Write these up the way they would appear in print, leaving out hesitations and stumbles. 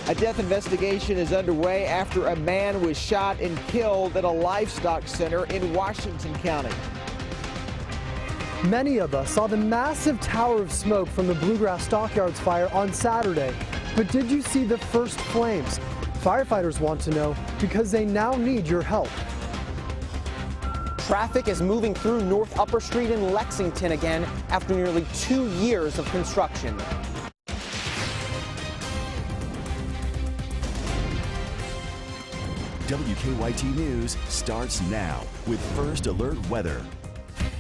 A death investigation is underway after a man was shot and killed at a livestock center in Washington County. Many of us saw the massive tower of smoke from the Bluegrass Stockyards fire on Saturday. But did you see the first flames? Firefighters want to know because they now need your help. Traffic is moving through North Upper Street in Lexington again after nearly 2 years of construction. WKYT News starts now with First Alert Weather.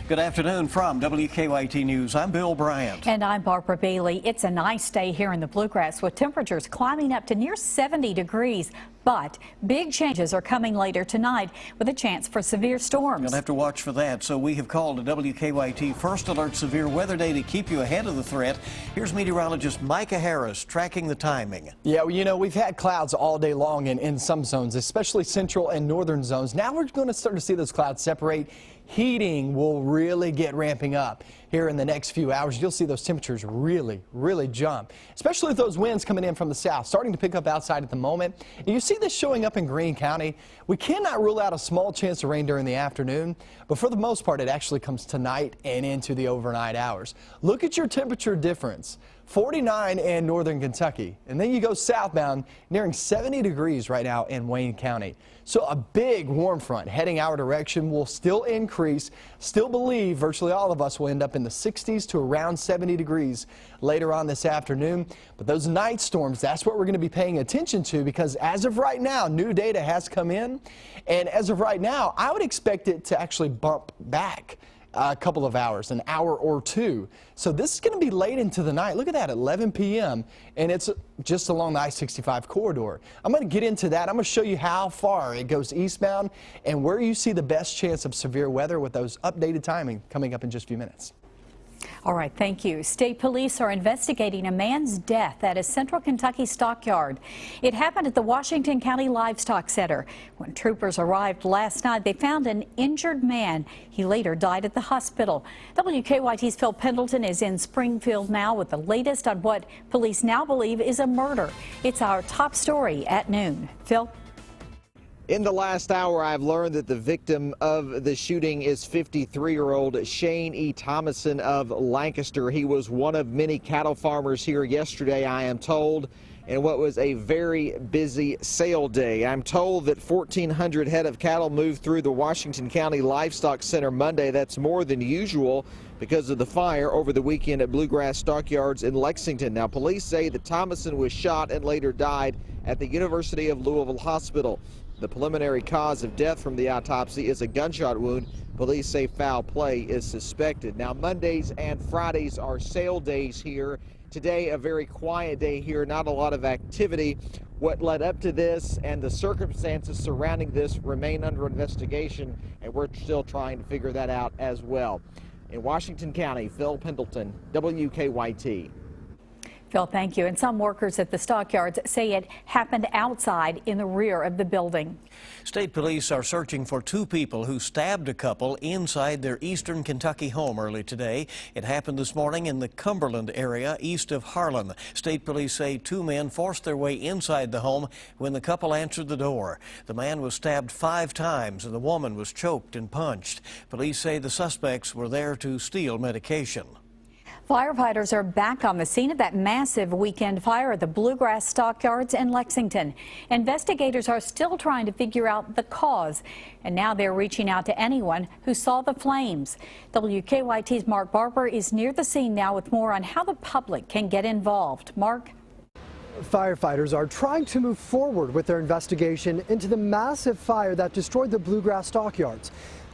Good afternoon from WKYT News. I'm Bill Bryant. And I'm Barbara Bailey. It's a nice day here in the Bluegrass with temperatures climbing up to near 70 degrees. But big changes are coming later tonight with a chance for severe storms. You'll have to watch for that. So we have called a WKYT First Alert Severe Weather Day to keep you ahead of the threat. Here's meteorologist Micah Harris tracking the timing. Yeah, well, you know, we've had clouds all day long in some zones, especially central and northern zones. Now we're going to start to see those clouds separate. Heating will really get ramping up here in the next few hours. You'll see those temperatures really jump, especially with those winds coming in from the south, starting to pick up outside at the moment. And you see this showing up in Greene County. We cannot rule out a small chance of rain during the afternoon, but for the most part, it actually comes tonight and into the overnight hours. Look at your temperature difference. 49 in northern Kentucky, and then you go southbound, nearing 70 degrees right now in Wayne County. So a big warm front heading our direction will still increase. Still believe virtually all of us will end up in the 60s to around 70 degrees later on this afternoon. But those night storms, that's what we're going to be paying attention to, because as of right now, new data has come in, and as of right now, I would expect it to actually bump back a couple of hours, an hour or two. So this is going to be late into the night. Look at that, 11 p.m. and it's just along the I-65 corridor. I'm going to get into that. I'm going to show you how far it goes eastbound and where you see the best chance of severe weather with those updated timing coming up in just a few minutes. All right, thank you. State police are investigating a man's death at a central Kentucky stockyard. It happened at the Washington County Livestock Center. When troopers arrived last night, they found an injured man. He later died at the hospital. WKYT's Phil Pendleton is in Springfield now with the latest on what police now believe is a murder. It's our top story at noon. Phil? In the last hour, I've learned that the victim of the shooting is 53-year-old Shane E. Thomason of Lancaster. He was one of many cattle farmers here yesterday, I am told, in what was a very busy sale day. I'm told that 1,400 head of cattle moved through the Washington County Livestock Center Monday. That's more than usual because of the fire over the weekend at Bluegrass Stockyards in Lexington. Now, police say that Thomason was shot and later died at the University of Louisville Hospital. The preliminary cause of death from the autopsy is a gunshot wound. Police say foul play is suspected. Now, Mondays and Fridays are sale days here. Today, a very quiet day here, not a lot of activity. What led up to this and the circumstances surrounding this remain under investigation, and we're still trying to figure that out as well. In Washington County, Phil Pendleton, WKYT. Phil, thank you. And some workers at the stockyards say it happened outside in the rear of the building. State police are searching for 2 people who stabbed a couple inside their eastern Kentucky home early today. It happened this morning in the Cumberland area east of Harlan. State police say 2 men forced their way inside the home when the couple answered the door. The man was stabbed 5 times and the woman was choked and punched. Police say the suspects were there to steal medication. Firefighters are back on the scene of that massive weekend fire at the Bluegrass Stockyards in Lexington. Investigators are still trying to figure out the cause, and now they're reaching out to anyone who saw the flames. WKYT's Mark Barber is near the scene now with more on how the public can get involved. Mark? Firefighters are trying to move forward with their investigation into the massive fire that destroyed the Bluegrass Stockyards.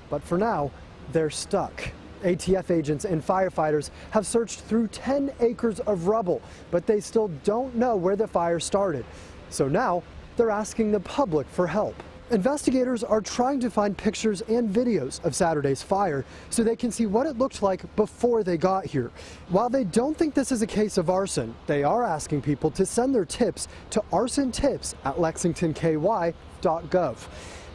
But for now, they're stuck. ATF agents and firefighters have searched through 10 acres of rubble, but they still don't know where the fire started. So now they're asking the public for help. Investigators are trying to find pictures and videos of Saturday's fire so they can see what it looked like before they got here. While they don't think this is a case of arson, they are asking people to send their tips to arson.tips@lexingtonky.gov.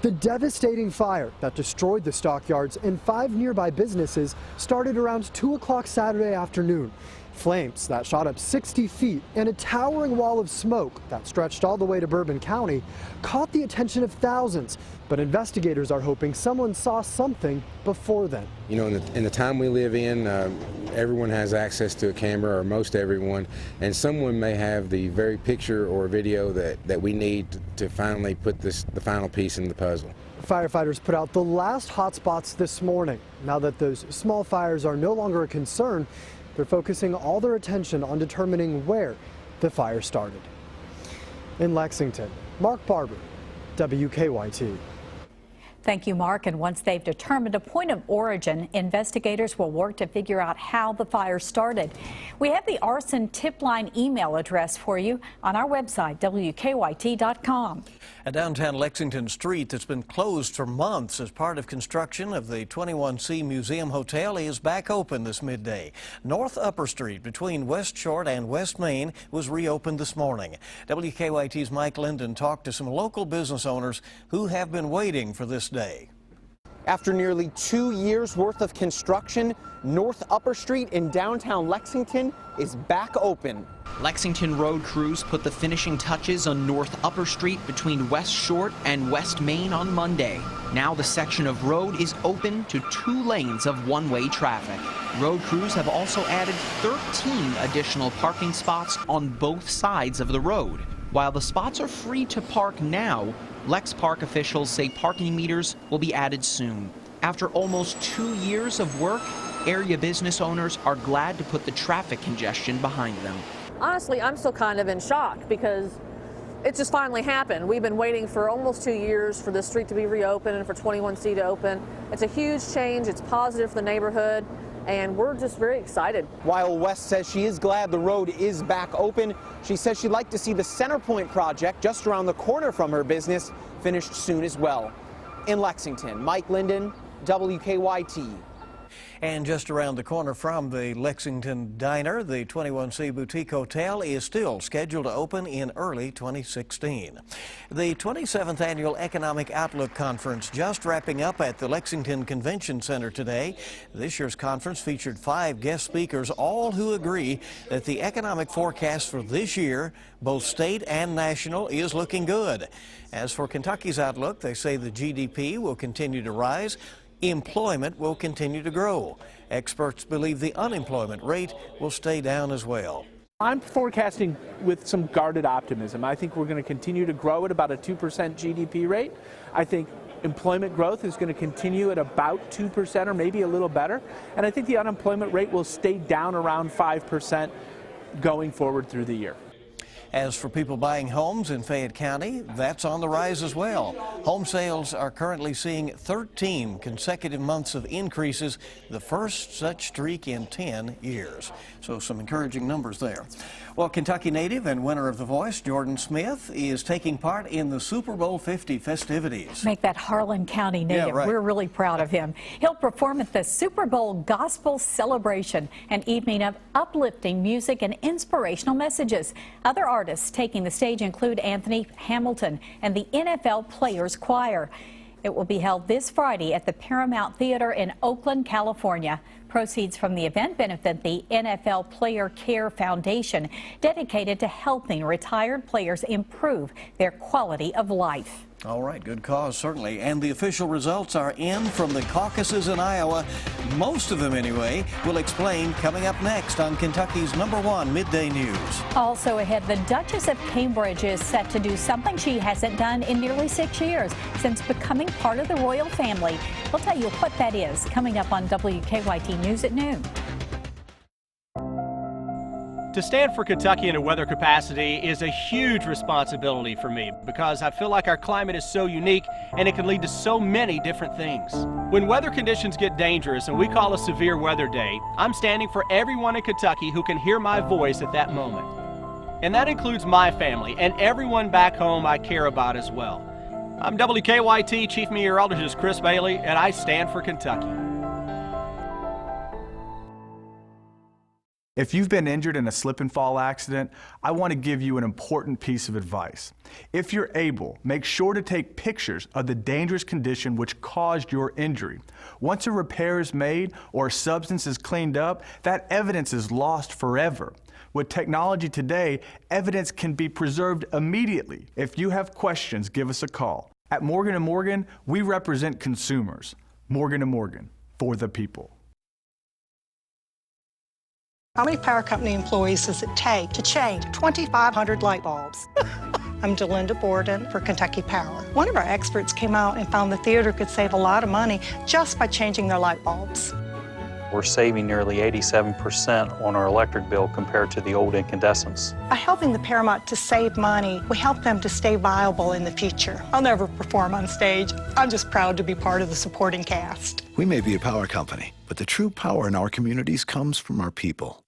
The devastating fire that destroyed the stockyards and 5 nearby businesses started around 2 o'clock Saturday afternoon. Flames that shot up 60 feet and a towering wall of smoke that stretched all the way to Bourbon County caught the attention of thousands. But investigators are hoping someone saw something before then. You know, in the time we live in, everyone has access to a camera, or most everyone, and someone may have the very picture or video that we need to finally put the final piece in the puzzle. Firefighters put out the last hot spots this morning. Now that those small fires are no longer a concern, they're focusing all their attention on determining where the fire started. In Lexington, Mark Barber, WKYT. Thank you, Mark. And once they've determined a point of origin, investigators will work to figure out how the fire started. We have the arson tip line email address for you on our website, WKYT.com. A downtown Lexington street that's been closed for months as part of construction of the 21C Museum Hotel is back open this midday. North Upper Street between West Short and West Main was reopened this morning. WKYT's Mike Linden talked to some local business owners who have been waiting for this day. After nearly 2 years worth of construction, North Upper Street in downtown Lexington is back open. Lexington road crews put the finishing touches on North Upper Street between West Short and West Main on Monday. Now the section of road is open to 2 lanes of one-way traffic. Road crews have also added 13 additional parking spots on both sides of the road. While the spots are free to park now, Lex Park officials say parking meters will be added soon. After almost 2 years of work, area business owners are glad to put the traffic congestion behind them. Honestly, I'm still kind of in shock because it just finally happened. We've been waiting for almost 2 years for this street to be reopened and for 21C to open. It's a huge change. It's positive for the neighborhood, and we're just very excited. While West says she is glad the road is back open, she says she'd like to see the Centerpoint project just around the corner from her business finished soon as well. In Lexington, Mike Linden, WKYT. And just around the corner from the Lexington Diner, the 21C Boutique Hotel is still scheduled to open in early 2016. The 27th Annual Economic Outlook Conference just wrapping up at the Lexington Convention Center today. This year's conference featured 5 guest speakers, all who agree that the economic forecast for this year, both state and national, is looking good. As for Kentucky's outlook, they say the GDP will continue to rise. Employment will continue to grow. Experts believe the unemployment rate will stay down as well. I'm forecasting with some guarded optimism. I think we're going to continue to grow at about a 2% GDP rate. I think employment growth is going to continue at about 2% or maybe a little better. And I think the unemployment rate will stay down around 5% going forward through the year. As for people buying homes in Fayette County, that's on the rise as well. Home sales are currently seeing 13 consecutive months of increases, the first such streak in 10 years. So some encouraging numbers there. Well, Kentucky native and winner of The Voice, Jordan Smith, is taking part in the Super Bowl 50 festivities. Make that Harlan County native. Yeah, right. We're really proud of him. He'll perform at the Super Bowl Gospel Celebration, an evening of uplifting music and inspirational messages. Other artists taking the stage include Anthony Hamilton and the NFL Players Choir. It will be held this Friday at the Paramount Theater in Oakland, California. Proceeds from the event benefit the NFL Player Care Foundation, dedicated to helping retired players improve their quality of life. All right, good cause, certainly. And the official results are in from the caucuses in Iowa. Most of them, anyway. We'll explain coming up next on Kentucky's #1 Midday News. Also ahead, the Duchess of Cambridge is set to do something she hasn't done in nearly 6 years since becoming part of the royal family. We'll tell you what that is coming up on WKYT News at noon. To stand for Kentucky in a weather capacity is a huge responsibility for me because I feel like our climate is so unique and it can lead to so many different things. When weather conditions get dangerous and we call a severe weather day, I'm standing for everyone in Kentucky who can hear my voice at that moment. And that includes my family and everyone back home I care about as well. I'm WKYT Chief Meteorologist Chris Bailey, and I stand for Kentucky. If you've been injured in a slip and fall accident, I want to give you an important piece of advice. If you're able, make sure to take pictures of the dangerous condition which caused your injury. Once a repair is made or a substance is cleaned up, that evidence is lost forever. With technology today, evidence can be preserved immediately. If you have questions, give us a call. At Morgan & Morgan, we represent consumers. Morgan & Morgan, for the people. How many power company employees does it take to change 2,500 light bulbs? I'm Delinda Borden for Kentucky Power. One of our experts came out and found the theater could save a lot of money just by changing their light bulbs. We're saving nearly 87% on our electric bill compared to the old incandescents. By helping the Paramount to save money, we help them to stay viable in the future. I'll never perform on stage. I'm just proud to be part of the supporting cast. We may be a power company, but the true power in our communities comes from our people.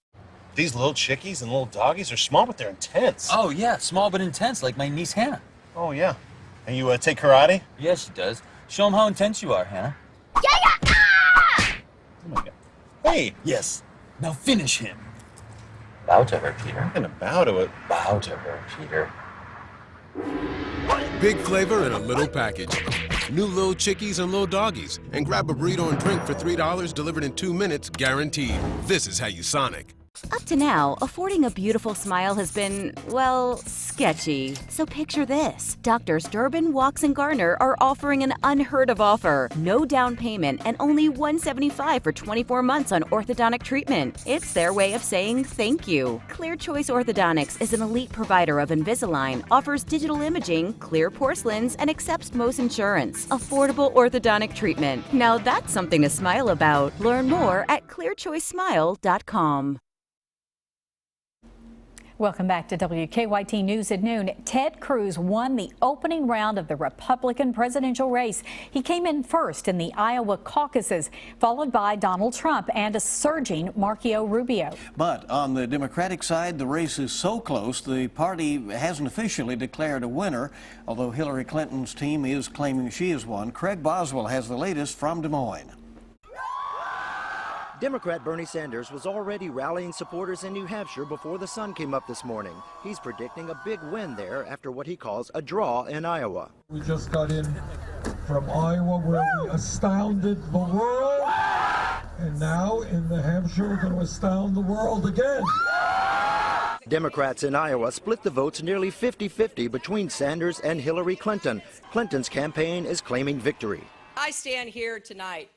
These little chickies and little doggies are small, but they're intense. Oh, yeah, small but intense, like my niece Hannah. Oh, yeah. And you take karate? Yeah, she does. Show them how intense you are, Hannah. Oh, my God. Hey! Yes. Now finish him. Bow to her, Peter. I'm gonna bow to it. Bow to her, Peter. Big flavor in a little package. New little chickies and little doggies. And grab a burrito and drink for $3 delivered in 2 minutes, guaranteed. This is how you Sonic. Up to now, affording a beautiful smile has been, well, sketchy. So picture this. Doctors Durbin, Walks, and Garner are offering an unheard of offer. No down payment and only $175 for 24 months on orthodontic treatment. It's their way of saying thank you. Clear Choice Orthodontics is an elite provider of Invisalign, offers digital imaging, clear porcelains, and accepts most insurance. Affordable orthodontic treatment. Now that's something to smile about. Learn more at clearchoicesmile.com. Welcome back to WKYT News at noon. Ted Cruz won the opening round of the Republican presidential race. He came in first in the Iowa caucuses, followed by Donald Trump and a surging Marco Rubio. But on the Democratic side, the race is so close, the party hasn't officially declared a winner, although Hillary Clinton's team is claiming she has won. Craig Boswell has the latest from Des Moines. Democrat Bernie Sanders was already rallying supporters in New Hampshire before the sun came up this morning. He's predicting a big win there after what he calls a draw in Iowa. We just got in from Iowa where we astounded the world, and now in New Hampshire we're going to astound the world again. Democrats in Iowa split the votes nearly 50-50 between Sanders and Hillary Clinton. Clinton's campaign is claiming victory. I stand here tonight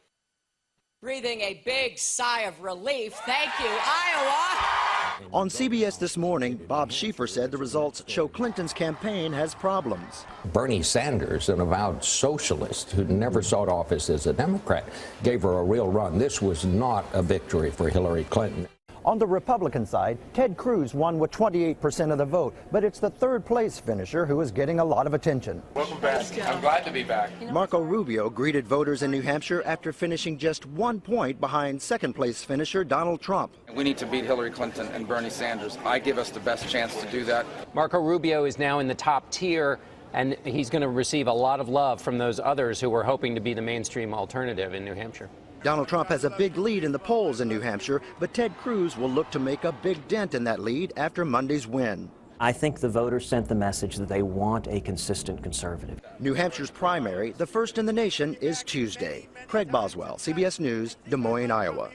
breathing a big sigh of relief. Thank you, Iowa. On CBS This Morning, Bob Schieffer said the results show Clinton's campaign has problems. Bernie Sanders, an avowed socialist who never sought office as a Democrat, gave her a real run. This was not a victory for Hillary Clinton. On the Republican side, Ted Cruz won with 28% of the vote, but it's the third-place finisher who is getting a lot of attention. Welcome back. I'm glad to be back. Marco Rubio greeted voters in New Hampshire after finishing just 1 point behind second-place finisher Donald Trump. We need to beat Hillary Clinton and Bernie Sanders. I give us the best chance to do that. Marco Rubio is now in the top tier, and he's going to receive a lot of love from those others who were hoping to be the mainstream alternative in New Hampshire. Donald Trump has a big lead in the polls in New Hampshire, but Ted Cruz will look to make a big dent in that lead after Monday's win. I think the voters sent the message that they want a consistent conservative. New Hampshire's primary, the first in the nation, is Tuesday. Craig Boswell, CBS News, Des Moines, Iowa.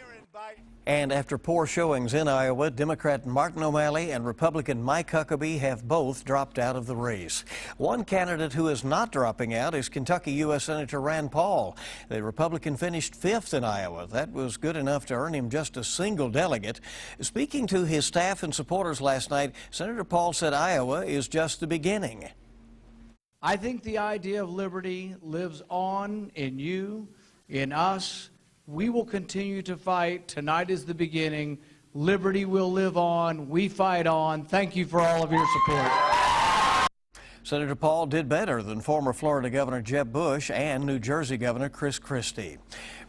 And after poor showings in Iowa, Democrat Martin O'Malley and Republican Mike Huckabee have both dropped out of the race. One candidate who is not dropping out is Kentucky U.S. Senator Rand Paul. The Republican finished 5th in Iowa. That was good enough to earn him just a single delegate. Speaking to his staff and supporters last night, Senator Paul said Iowa is just the beginning. I think the idea of liberty lives on in you, in us. We will continue to fight. Tonight is the beginning. Liberty will live on. We fight on. Thank you for all of your support. Senator Paul did better than former Florida Governor Jeb Bush and New Jersey Governor Chris Christie.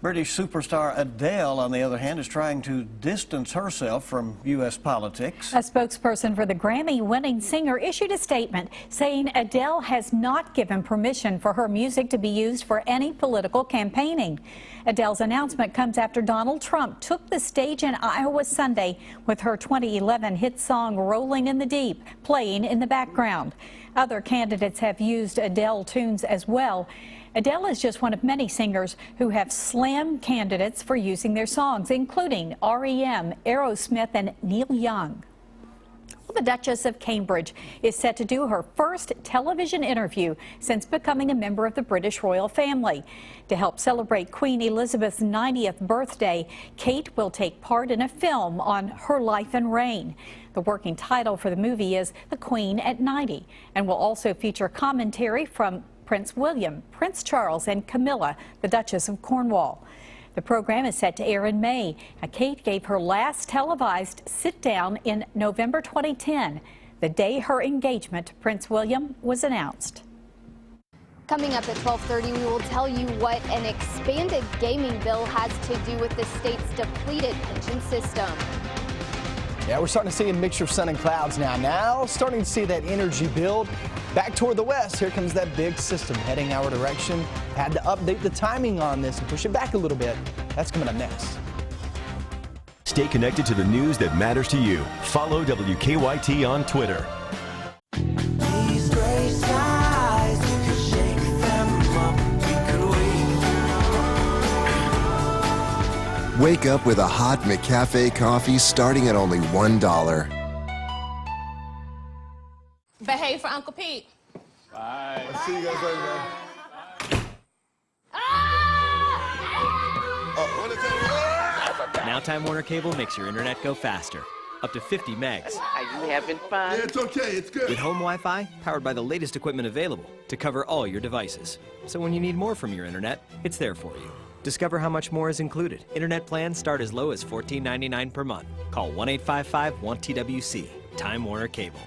British superstar Adele, on the other hand, is trying to distance herself from U.S. politics. A spokesperson for the Grammy-winning singer issued a statement saying Adele has not given permission for her music to be used for any political campaigning. Adele's announcement comes after Donald Trump took the stage in Iowa Sunday with her 2011 hit song Rolling in the Deep playing in the background. Other candidates have used Adele tunes as well. Adele is just one of many singers who have slammed candidates for using their songs, including REM, Aerosmith, and Neil Young. The Duchess of Cambridge is set to do her first television interview since becoming a member of the British royal family. To help celebrate Queen Elizabeth's 90th birthday, Kate will take part in a film on her life and reign. The working title for the movie is The Queen at 90 and will also feature commentary from Prince William, Prince Charles, and Camilla, the Duchess of Cornwall. The program is set to air in May. Kate gave her last televised sit-down in November 2010, the day her engagement to Prince William was announced. Coming up at 12:30, we will tell you what an expanded gaming bill has to do with the state's depleted pension system. Yeah, we're starting to see a mixture of sun and clouds now. Starting to see that energy build. Back toward the west, here comes that big system heading our direction. Had to update the timing on this and push it back a little bit. That's coming up next. Stay connected to the news that matters to you. Follow WKYT on Twitter. Wake up with a hot McCafe coffee starting at only $1. Behave for Uncle Pete. Bye. I'll see you guys later, man. Now Time Warner Cable makes your internet go faster. Up to 50 megs. Are you having fun? Yeah, it's okay. It's good. With home Wi-Fi, powered by the latest equipment available to cover all your devices. So when you need more from your internet, it's there for you. Discover how much more is included. Internet plans start as low as $14.99 per month. Call 1-855-1TWC. Time Warner Cable.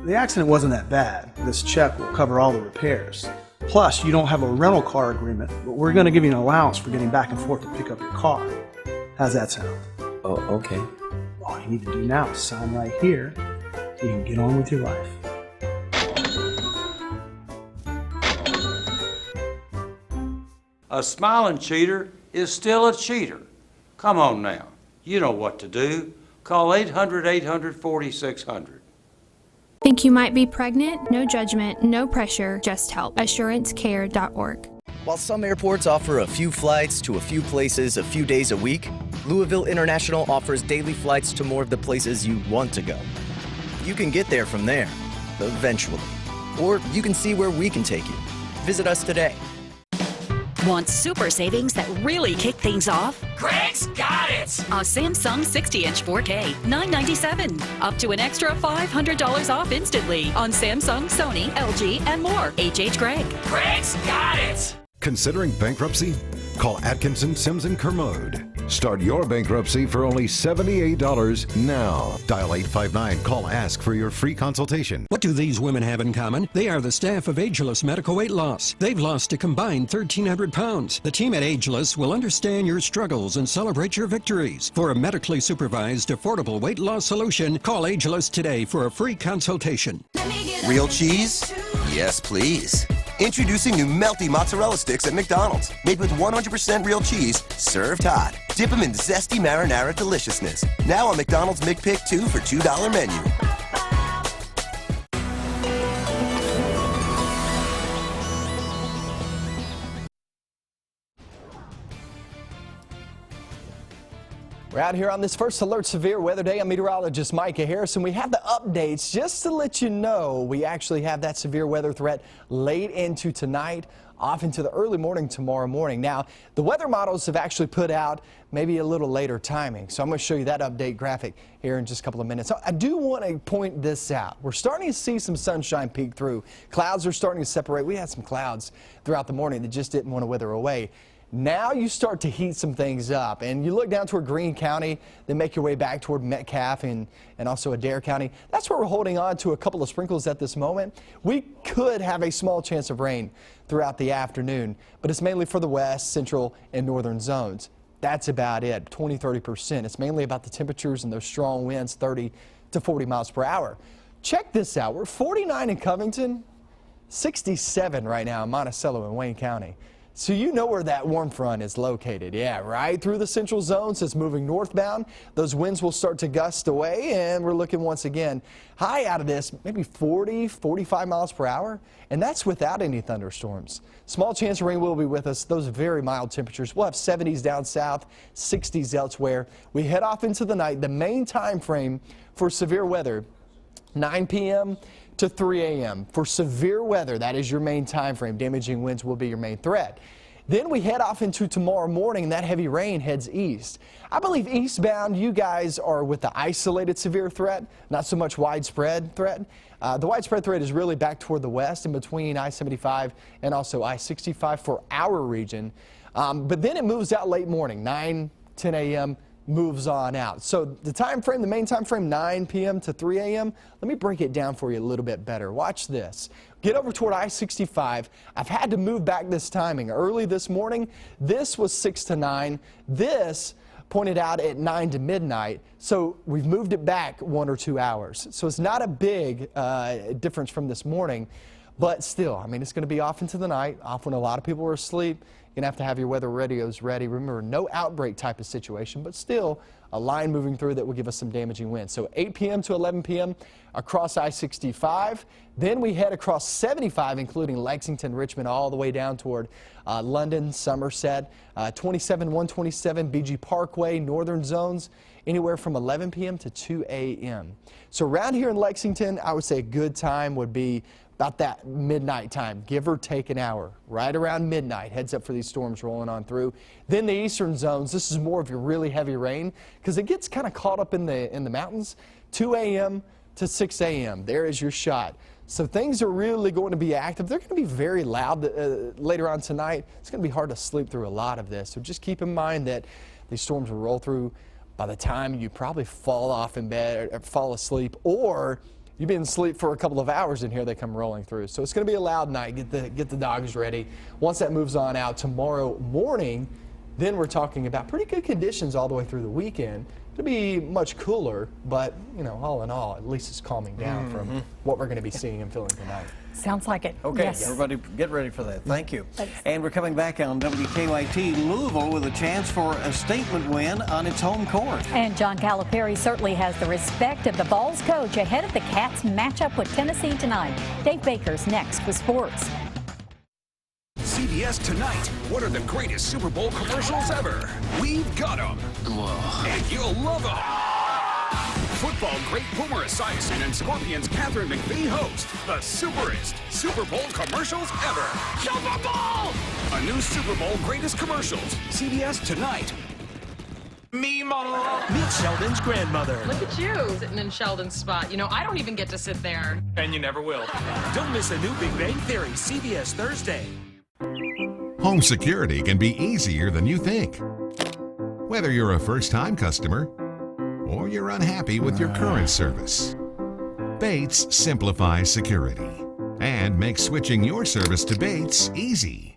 The accident wasn't that bad. This check will cover all the repairs. Plus, you don't have a rental car agreement, but we're going to give you an allowance for getting back and forth to pick up your car. How's that sound? Oh, okay. All you need to do now is sign right here so you can get on with your life. A smiling cheater is still a cheater. Come on now. You know what to do. Call 800-800-4600. Think you might be pregnant? No judgment, no pressure, just help. AssuranceCare.org. While some airports offer a few flights to a few places a few days a week, Louisville International offers daily flights to more of the places you want to go. You can get there from there, eventually. Or you can see where we can take you. Visit us today. Want super savings that really kick things off? Greg's got it! A Samsung 60-inch 4K, $997. Up to an extra $500 off instantly on Samsung, Sony, LG, and more. H.H. Gregg. Greg's got it! Considering bankruptcy? Call Atkinson, Sims & Kermode. Start your bankruptcy for only $78 now. Dial 859. Call Ask for your free consultation. What do these women have in common? They are the staff of Ageless Medical Weight Loss. They've lost a combined 1,300 pounds. The team at Ageless will understand your struggles and celebrate your victories. For a medically supervised, affordable weight loss solution, call Ageless today for a free consultation. Real cheese? Yes, please. Introducing new melty mozzarella sticks at McDonald's. Made with 100% real cheese, served hot. Dip them in zesty marinara deliciousness. Now on McDonald's McPick 2 for $2 menu. We're out here on this first alert severe weather day. I'm meteorologist Micah Harrison. We have the updates just to let you know we actually have that severe weather threat late into tonight, off into the early morning tomorrow morning. Now, the weather models have actually put out maybe a little later timing. So I'm going to show you that update graphic here in just a couple of minutes. I do want to point this out. We're starting to see some sunshine peek through. Clouds are starting to separate. We had some clouds throughout the morning that just didn't want to wither away. Now you start to heat some things up, and you look down toward Greene County, then make your way back toward Metcalfe and also Adair County. That's where we're holding on to a couple of sprinkles at this moment. We could have a small chance of rain throughout the afternoon, but it's mainly for the west, central, and northern zones. That's about it, 20–30%. It's mainly about the temperatures and those strong winds, 30 to 40 miles per hour. Check this out. We're 49 in Covington, 67 right now in Monticello and Wayne County. So you know where that warm front is located. Yeah, right through the central zones. It's moving northbound. Those winds will start to gust away, and we're looking once again high out of this, maybe 40, 45 miles per hour, and that's without any thunderstorms. Small chance of rain will be with us. Those very mild temperatures. We'll have 70s down south, 60s elsewhere. We head off into the night. The main time frame for severe weather, 9 p.m. to 3 a.m. For severe weather, that is your main time frame. Damaging winds will be your main threat. Then we head off into tomorrow morning, and that heavy rain heads east. I believe eastbound, you guys are with the isolated severe threat, not so much widespread threat. The widespread threat is really back toward the west in between I-75 and also I-65 for our region. But then it moves out late morning, 9, 10 a.m. moves on out. So the time frame, the main time frame, 9 p.m. to 3 a.m. Let me break it down for you a little bit better. Watch this. Get over toward I-65. I've had to move back this timing. Early this morning, this was 6 to 9. This pointed out at 9 to midnight. So we've moved it back 1 or 2 hours. So it's not a big difference from this morning. But still, I mean, it's going to be off into the night, off when a lot of people are asleep. You're going to have your weather radios ready. Remember, no outbreak type of situation, but still a line moving through that will give us some damaging winds. So 8 p.m. to 11 p.m. across I-65. Then we head across 75, including Lexington, Richmond, all the way down toward London, Somerset, 27, 127, BG Parkway, northern zones, anywhere from 11 p.m. to 2 a.m. So around here in Lexington, I would say a good time would be about that midnight time, give or take an hour, right around midnight. Heads up for these storms rolling on through. Then the eastern zones, this is more of your really heavy rain because it gets kind of caught up in the mountains. 2 a.m. to 6 a.m. There is your shot. So things are really going to be active. They're going to be very loud later on tonight. It's going to be hard to sleep through a lot of this. So just keep in mind that these storms will roll through by the time you probably fall off in bed or fall asleep, or you've been asleep for a couple of hours and here they come rolling through. So it's going to be a loud night. Get the dogs ready. Once that moves on out tomorrow morning, then we're talking about pretty good conditions all the way through the weekend. It'll be much cooler, but, you know, all in all, at least it's calming down from what we're going to be seeing and feeling tonight. Sounds like it. Okay, yes. Everybody get ready for that. Thank you. Thanks. And we're coming back on WKYT. Louisville with a chance for a statement win on its home court. And John Calipari certainly has the respect of the Vols coach ahead of the Cats matchup with Tennessee tonight. Dave Baker's next with sports. CBS Tonight. What are the greatest Super Bowl commercials ever? We've got them. Whoa. And you'll love them. Football great Boomer Esiason and Scorpions Catherine McPhee host the superest Super Bowl commercials ever. Super Bowl! A new Super Bowl greatest commercials. CBS Tonight. Meemaw! Meet Sheldon's grandmother. Look at you, sitting in Sheldon's spot. You know, I don't even get to sit there. And you never will. Don't miss a new Big Bang Theory, CBS Thursday. Home security can be easier than you think. Whether you're a first-time customer or you're unhappy with your current service, Bates simplifies security and makes switching your service to Bates easy.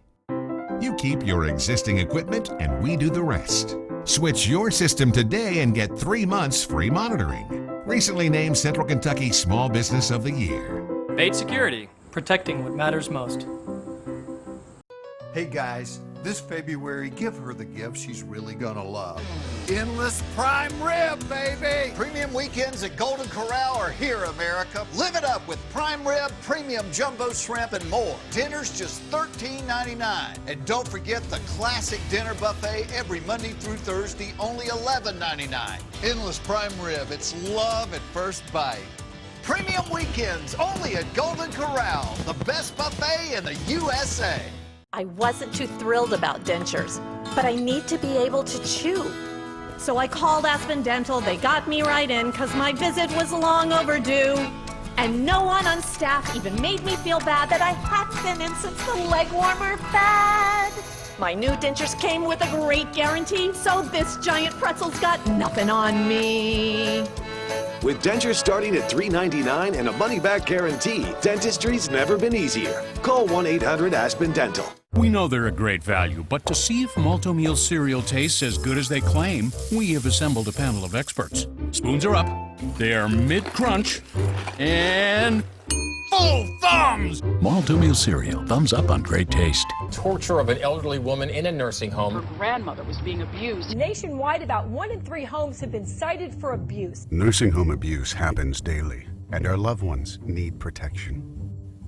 You keep your existing equipment and we do the rest. Switch your system today and get 3 months free monitoring. Recently named Central Kentucky Small Business of the Year. Bates Security, protecting what matters most. Hey guys, this February, give her the gift she's really gonna love. Endless prime rib, baby! Premium weekends at Golden Corral are here, America. Live it up with prime rib, premium jumbo shrimp, and more. Dinner's just $13.99. And don't forget the classic dinner buffet every Monday through Thursday, only $11.99. Endless prime rib, it's love at first bite. Premium weekends only at Golden Corral, the best buffet in the USA. I wasn't too thrilled about dentures, but I need to be able to chew. So I called Aspen Dental. They got me right in because my visit was long overdue. And no one on staff even made me feel bad that I hadn't been in since the leg warmer fad. My new dentures came with a great guarantee, so this giant pretzel's got nothing on me. With dentures starting at $3.99 and a money-back guarantee, dentistry's never been easier. Call 1-800-ASPEN-DENTAL. We know they're a great value, but to see if Malt-O-Meal cereal tastes as good as they claim, we have assembled a panel of experts. Spoons are up, they are mid-crunch, and full thumbs! Malt-O-Meal cereal, thumbs up on great taste. Torture of an elderly woman in a nursing home. Her grandmother was being abused. Nationwide, about 1 in 3 homes have been cited for abuse. Nursing home abuse happens daily, and our loved ones need protection.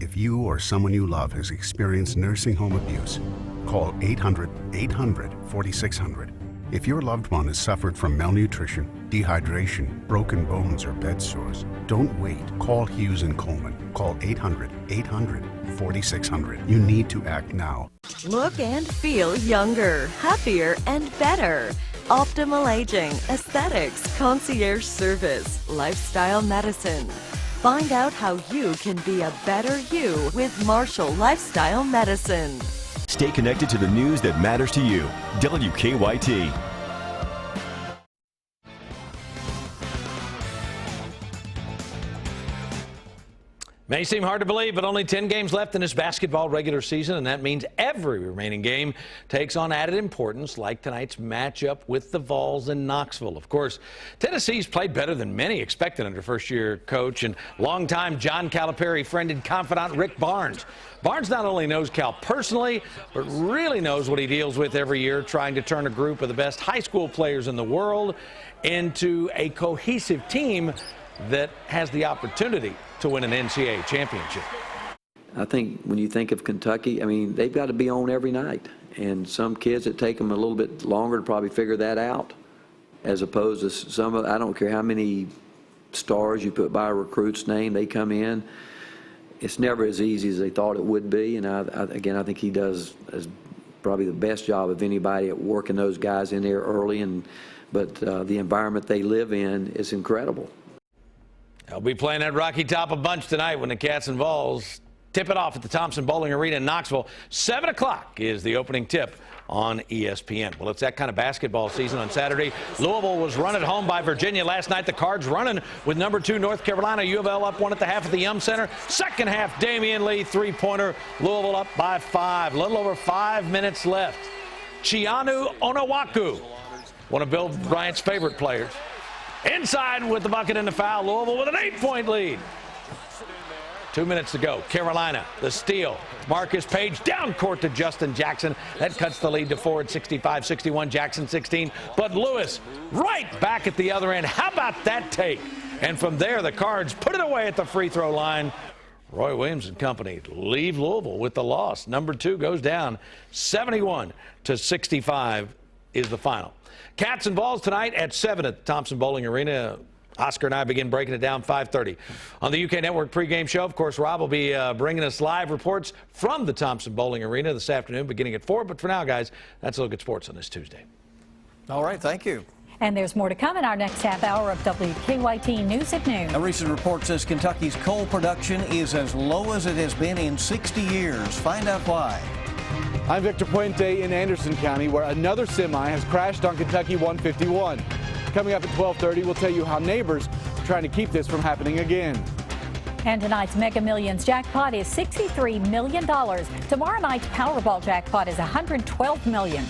If you or someone you love has experienced nursing home abuse, call 800-800-4600. If your loved one has suffered from malnutrition, dehydration, broken bones, or bed sores, don't wait. Call Hughes and Coleman. Call 800-800-4600. You need to act now. Look and feel younger, happier, and better. Optimal aging, aesthetics, concierge service, lifestyle medicine. Find out how you can be a better you with Marshall Lifestyle Medicine. Stay connected to the news that matters to you. WKYT. May seem hard to believe, but only 10 games left in this basketball regular season, and that means every remaining game takes on added importance, like tonight's matchup with the Vols in Knoxville. Of course, Tennessee's played better than many expected under first-year coach and longtime John Calipari friend and confidant Rick Barnes. Barnes not only knows Cal personally, but really knows what he deals with every year, trying to turn a group of the best high school players in the world into a cohesive team that has the opportunity to win an NCAA championship. I think when you think of Kentucky, I mean, they've got to be on every night. And some kids, it take them a little bit longer to probably figure that out, as opposed to some of, I don't care how many stars you put by a recruit's name, they come in. It's never as easy as they thought it would be. And again, I think he does probably the best job of anybody at working those guys in there early. But the environment they live in is incredible. They'll be playing at Rocky Top a bunch tonight when the Cats and Vols tip it off at the Thompson Bowling Arena in Knoxville. 7 o'clock is the opening tip on ESPN. Well, it's that kind of basketball season on Saturday. Louisville was run at home by Virginia last night. The Cards running with number 2 North Carolina. U of L up 1 at the half at the Yum Center. Second half, Damian Lee three-pointer. Louisville up by 5. A little over 5 minutes left. Chianu Onawaku, one of Bill Bryant's favorite players. Inside with the bucket and the foul. Louisville with an 8-point lead. 2 minutes to go. Carolina, the steal. Marcus Page down court to Justin Jackson. That cuts the lead to 4 at 65-61. Jackson 16. But Lewis right back at the other end. How about that take? And from there, the Cards put it away at the free throw line. Roy Williams and company leave Louisville with the loss. Number 2 goes down. 71-65 is the final. Cats and Vols tonight at 7 at the Thompson Bowling Arena. Oscar and I begin breaking it down 5:30. On the UK Network pregame show, of course, Rob will be bringing us live reports from the Thompson Bowling Arena this afternoon beginning at 4. But for now, guys, that's a look at sports on this Tuesday. All right, thank you. And there's more to come in our next half hour of WKYT News at Noon. A recent report says Kentucky's coal production is as low as it has been in 60 years. Find out why. I'm Victor Puente in Anderson County, where another semi has crashed on Kentucky 151. Coming up at 12:30, we'll tell you how neighbors are trying to keep this from happening again. And tonight's Mega Millions jackpot is $63 million. Tomorrow night's Powerball jackpot is $112 million.